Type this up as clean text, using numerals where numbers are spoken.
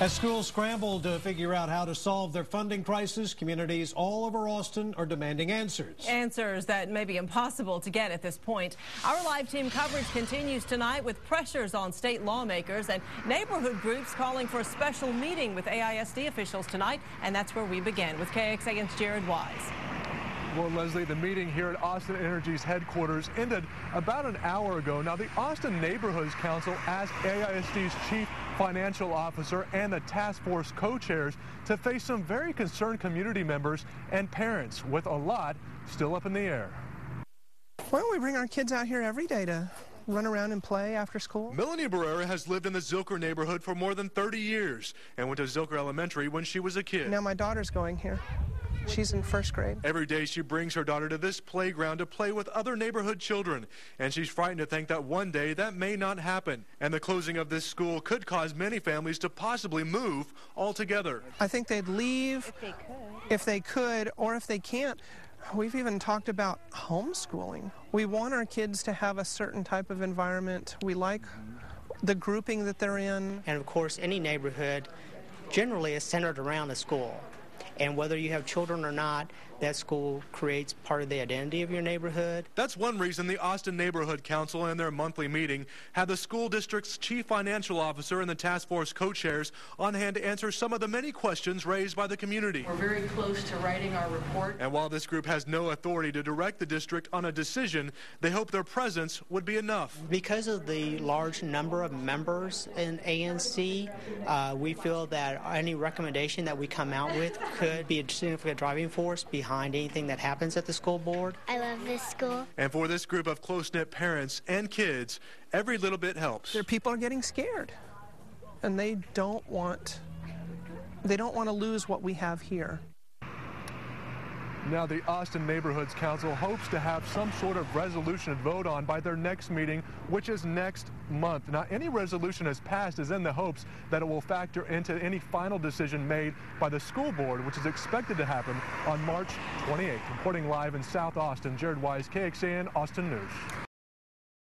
As schools scramble to figure out how to solve their funding crisis, communities all over Austin are demanding answers. Answers that may be impossible to get at this point. Our live team coverage continues tonight with pressures on state lawmakers and neighborhood groups calling for a special meeting with AISD officials tonight. And that's where we begin with KXAN's Jared Wise. Well, Leslie, the meeting here at Austin Energy's headquarters ended about an hour ago. Now, the Austin Neighborhoods Council asked AISD's chief financial officer and the task force co-chairs to face some very concerned community members and parents, with a lot still up in the air. Why don't we bring our kids out here every day to run around and play after school? Melanie Barrera has lived in the Zilker neighborhood for more than 30 years and went to Zilker Elementary when she was a kid. Now my daughter's going here. She's in first grade. Every day she brings her daughter to this playground to play with other neighborhood children, and she's frightened to think that one day that may not happen. And the closing of this school could cause many families to possibly move altogether. I think they'd leave if they could, or if they can't. We've even talked about homeschooling. We want our kids to have a certain type of environment. We like the grouping that they're in. And of course, any neighborhood generally is centered around a school. And whether you have children or not, that school creates part of the identity of your neighborhood. That's one reason the Austin Neighborhood Council in their monthly meeting had the school district's chief financial officer and the task force co-chairs on hand to answer some of the many questions raised by the community. We're very close to writing our report. And while this group has no authority to direct the district on a decision, they hope their presence would be enough. Because of the large number of members in ANC, we feel that any recommendation that we come out with could be a significant driving force behind anything that happens at the school board. I love this school. And for this group of close-knit parents and kids, every little bit helps. Their people are getting scared, and they don't want to lose what we have here. Now, the Austin Neighborhoods Council hopes to have some sort of resolution to vote on by their next meeting, which is next month. Now, any resolution as passed is in the hopes that it will factor into any final decision made by the school board, which is expected to happen on March 28th. Reporting live in South Austin, Jared Wise, KXAN Austin News.